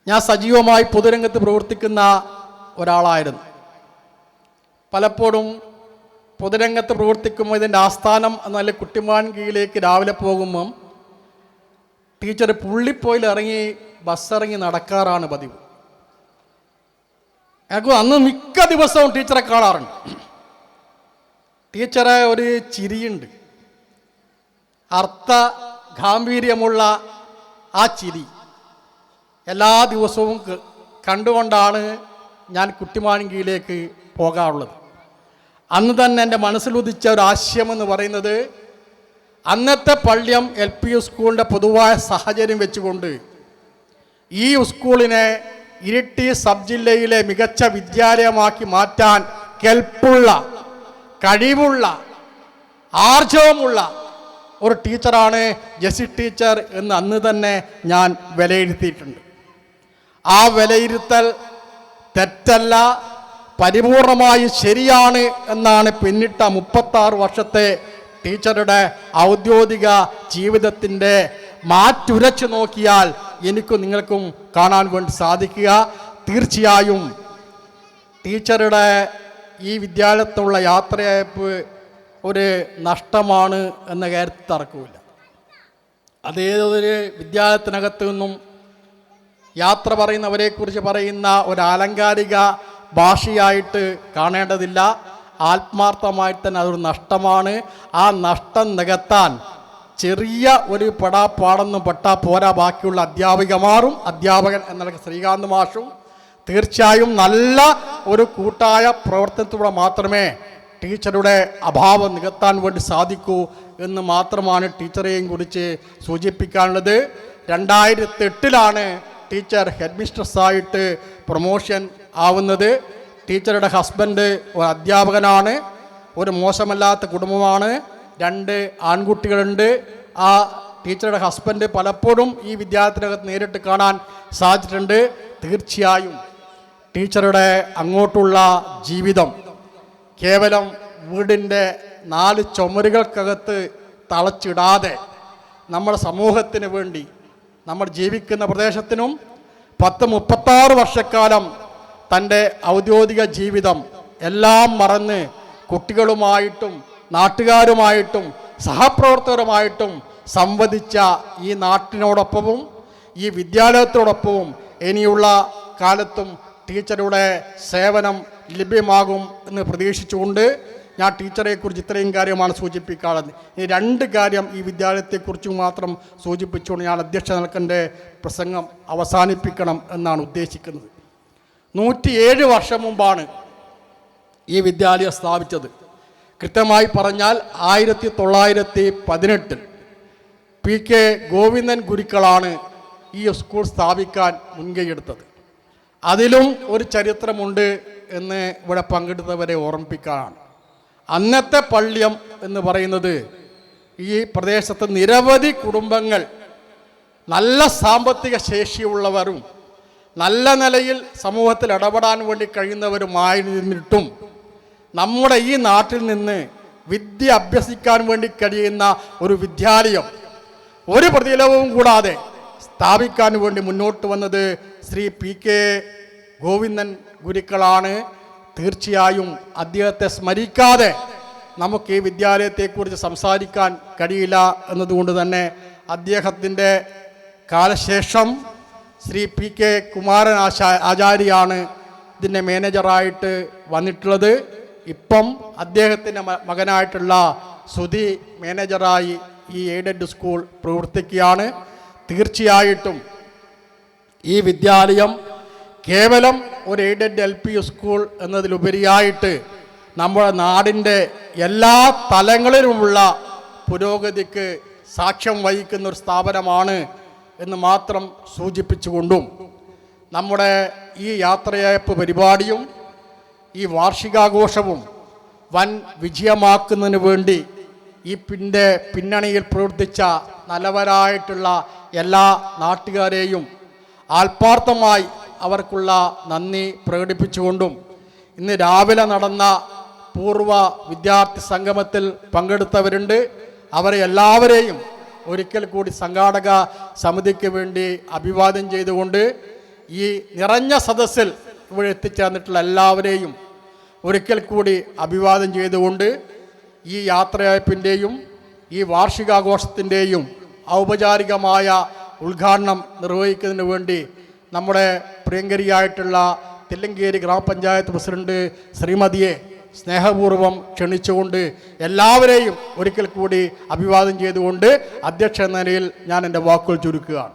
ഞാൻ സജീവമായി പൊതുരംഗത്ത് പ്രവർത്തിക്കുന്ന ഒരാളായിരുന്നു. പലപ്പോഴും പൊതുരംഗത്ത് പ്രവർത്തിക്കുമ്പോൾ ഇതിൻ്റെ ആസ്ഥാനം എന്നല്ല കുട്ടിമാൻകീഴിലേക്ക് രാവിലെ പോകുമ്പം ടീച്ചർ പുള്ളിപ്പോയിൽ ഇറങ്ങി ബസ്സിറങ്ങി നടക്കാറാണ് പതിവ്. എനിക്ക് അന്ന് മിക്ക ദിവസവും ടീച്ചറെ കാണാറുണ്ട്. ടീച്ചറെ ഒരു ചിരിയുണ്ട്, അർത്ഥ ഗാംഭീര്യമുള്ള ആ ചിരി എല്ലാ ദിവസവും കണ്ടുകൊണ്ടാണ് ഞാൻ കുട്ടിമാൻകീഴിലേക്ക് പോകാറുള്ളത്. അന്ന് തന്നെ എൻ്റെ മനസ്സിലുദിച്ച ഒരു ആശയമെന്ന് പറയുന്നത് അന്നത്തെ പള്ള്യം LP സ്കൂളിൻ്റെ പൊതുവായ സാഹചര്യം വെച്ചുകൊണ്ട് ഈ സ്കൂളിനെ ഇരിട്ടി സബ് ജില്ലയിലെ മികച്ച വിദ്യാലയമാക്കി മാറ്റാൻ കെൽപ്പുള്ള, കഴിവുള്ള, ആർജവമുള്ള ഒരു ടീച്ചറാണ് ജെസി ടീച്ചർ എന്ന് അന്ന് തന്നെ ഞാൻ വിലയിരുത്തിയിട്ടുണ്ട്. ആ വിലയിരുത്തൽ തെറ്റല്ല, പരിപൂർണമായി ശരിയാണ് എന്നാണ് പിന്നിട്ട 36 വർഷത്തെ ടീച്ചറുടെ ഔദ്യോഗിക ജീവിതത്തിൻ്റെ മാറ്റുരച്ചു നോക്കിയാൽ എനിക്കും നിങ്ങൾക്കും കാണാൻ വേണ്ടി സാധിക്കുക. തീർച്ചയായും ടീച്ചറുടെ ഈ വിദ്യാലയത്തിലുള്ള യാത്രയയപ്പ് ഒരു നഷ്ടമാണ് എന്ന കാര്യത്തിൽ തർക്കമില്ല. അതേതൊരു വിദ്യാലയത്തിനകത്ത് നിന്നും യാത്ര പറയുന്നവരെക്കുറിച്ച് പറയുന്ന ഒരു ആലങ്കാരിക ഭാഷയായിട്ട് കാണേണ്ടതില്ല. ആത്മാർത്ഥമായിട്ട് തന്നെ അതൊരു നഷ്ടമാണ്. ആ നഷ്ടം നികത്താൻ ചെറിയ ഒരു പെടാപ്പാടൊന്നും പെട്ടാ പോരാ, ബാക്കിയുള്ള അധ്യാപികമാരും അധ്യാപകൻ എന്നുള്ള ശ്രീകാന്ത് മാഷും തീർച്ചയായും നല്ല ഒരു കൂട്ടായ പ്രവർത്തനത്തിലൂടെ മാത്രമേ ടീച്ചറുടെ അഭാവം നികത്താൻ വേണ്ടി സാധിക്കൂ എന്ന് മാത്രമാണ് ടീച്ചറെയും കുറിച്ച് സൂചിപ്പിക്കാനുള്ളത്. 2008 ടീച്ചർ ഹെഡ് മിസ്ട്രസ്സായിട്ട് പ്രൊമോഷൻ ആവുന്നത്. ടീച്ചറുടെ ഹസ്ബൻഡ് ഒരു അധ്യാപകനാണ്, ഒരു മോശമല്ലാത്ത കുടുംബമാണ്, 2 ആൺകുട്ടികളുണ്ട്. ആ ടീച്ചറുടെ ഹസ്ബൻഡ് പലപ്പോഴും ഈ വിദ്യാലയത്തിനകത്ത് നേരിട്ട് കാണാൻ സാധിച്ചിട്ടുണ്ട്. തീർച്ചയായും ടീച്ചറുടെ അങ്ങോട്ടുള്ള ജീവിതം കേവലം വീടിൻ്റെ 4 ചുമരുകൾക്കകത്ത് തളച്ചിടാതെ നമ്മുടെ സമൂഹത്തിന് വേണ്ടി നമ്മൾ ജീവിക്കുന്ന പ്രദേശത്തിനും 36 വർഷക്കാലം തൻ്റെ ഔദ്യോഗിക ജീവിതം എല്ലാം മറന്ന് കുട്ടികളുമായിട്ടും നാട്ടുകാരുമായിട്ടും സഹപ്രവർത്തകരുമായിട്ടും സംവദിച്ച ഈ നാട്ടിനോടൊപ്പവും ഈ വിദ്യാലയത്തോടൊപ്പവും ഇനിയുള്ള കാലത്തും ടീച്ചറുടെ സേവനം ലഭ്യമാകും എന്ന് പ്രതീക്ഷിച്ചുകൊണ്ട് ഞാൻ ടീച്ചറെക്കുറിച്ച് ഇത്രയും കാര്യമാണ് സൂചിപ്പിക്കാറുള്ളത്. ഈ 2 കാര്യം ഈ വിദ്യാലയത്തെക്കുറിച്ച് മാത്രം സൂചിപ്പിച്ചുകൊണ്ട് ഞാൻ അധ്യക്ഷ നിൽക്കൻ്റെ പ്രസംഗം അവസാനിപ്പിക്കണം എന്നാണ് ഉദ്ദേശിക്കുന്നത്. 107 വർഷം മുമ്പാണ് ഈ വിദ്യാലയം സ്ഥാപിച്ചത്. കൃത്യമായി പറഞ്ഞാൽ 1918 PK ഗോവിന്ദൻ ഗുരുക്കളാണ് ഈ സ്കൂൾ സ്ഥാപിക്കാൻ മുൻകൈയെടുത്തത്. അതിലും ഒരു ചരിത്രമുണ്ട് എന്ന് ഇവിടെ പങ്കെടുത്തവരെ ഓർമ്മിപ്പിക്കാനാണ്. അന്നത്തെ പള്ളിയം എന്ന് പറയുന്നത് ഈ പ്രദേശത്ത് നിരവധി കുടുംബങ്ങൾ നല്ല സാമ്പത്തിക ശേഷിയുള്ളവരും നല്ല നിലയിൽ സമൂഹത്തിൽ ഇടപെടാൻ വേണ്ടി കഴിയുന്നവരുമായിരുന്നിട്ടും നമ്മുടെ ഈ നാട്ടിൽ നിന്ന് വിദ്യ അഭ്യസിക്കാൻ വേണ്ടി കഴിയുന്ന ഒരു വിദ്യാലയം ഒരു പ്രതിഫലവും കൂടാതെ സ്ഥാപിക്കാൻ വേണ്ടി മുന്നോട്ട് വന്നത് ശ്രീ PK ഗോവിന്ദൻ ഗുരുക്കളാണ്. തീർച്ചയായും അദ്ദേഹത്തെ സ്മരിക്കാതെ നമുക്ക് ഈ വിദ്യാലയത്തെക്കുറിച്ച് സംസാരിക്കാൻ കഴിയില്ല എന്നതുകൊണ്ട് തന്നെ അദ്ദേഹത്തിൻ്റെ കാലശേഷം ശ്രീ PK കുമാരൻ ആചാര്യാണ് ഇതിൻ്റെ മാനേജറായിട്ട് വന്നിട്ടുള്ളത്. ഇപ്പം അദ്ദേഹത്തിൻ്റെ മകനായിട്ടുള്ള സുധി മാനേജറായി ഈ എയ്ഡഡ് സ്കൂൾ പ്രവർത്തിക്കുകയാണ്. തീർച്ചയായിട്ടും ഈ വിദ്യാലയം കേവലം ഒരു എയ്ഡഡ് LP സ്കൂൾ എന്നതിലുപരിയായിട്ട് നമ്മുടെ നാടിൻ്റെ എല്ലാ തലങ്ങളിലുമുള്ള പുരോഗതിക്ക് സാക്ഷ്യം വഹിക്കുന്ന ഒരു സ്ഥാപനമാണ് എന്ന് മാത്രം സൂചിപ്പിച്ചുകൊണ്ടും നമ്മുടെ ഈ യാത്രയയപ്പ് പരിപാടിയും ഈ വാർഷികാഘോഷവും വൻ വിജയമാക്കുന്നതിന് വേണ്ടി ഈ പിന്നണിയിൽ പ്രവർത്തിച്ച നല്ലവരായിട്ടുള്ള എല്ലാ നാട്ടുകാരെയും ആത്മാർത്ഥമായി അവർക്കുള്ള നന്ദി പ്രകടിപ്പിച്ചുകൊണ്ടും ഇന്ന് രാവിലെ നടന്ന പൂർവ്വ വിദ്യാർത്ഥി സംഗമത്തിൽ പങ്കെടുത്തവരുണ്ട്. അവരെ എല്ലാവരെയും ഒരിക്കൽ കൂടി സംഘാടക സമിതിക്ക് വേണ്ടി അഭിവാദ്യം ചെയ്തുകൊണ്ട് ഈ നിറഞ്ഞ സദസ്സിൽ ഇവിടെ എത്തിച്ചേർന്നിട്ടുള്ള എല്ലാവരെയും ഒരിക്കൽ കൂടി അഭിവാദ്യം ചെയ്തുകൊണ്ട് ഈ യാത്രയയപ്പിൻ്റെയും ഈ വാർഷികാഘോഷത്തിൻ്റെയും ഔപചാരികമായ ഉദ്ഘാടനം നിർവഹിക്കുന്നതിന് വേണ്ടി നമ്മുടെ പ്രിയങ്കരിയായിട്ടുള്ള തില്ലങ്കേരി ഗ്രാമപഞ്ചായത്ത് പ്രസിഡന്റ് ശ്രീമതിയെ സ്നേഹപൂർവ്വം ക്ഷണിച്ചുകൊണ്ട് എല്ലാവരെയും ഒരിക്കൽ കൂടി അഭിവാദ്യം ചെയ്തുകൊണ്ട് അധ്യക്ഷ നിലയിൽ ഞാൻ എൻ്റെ വാക്കുകൾ ചുരുക്കുകയാണ്.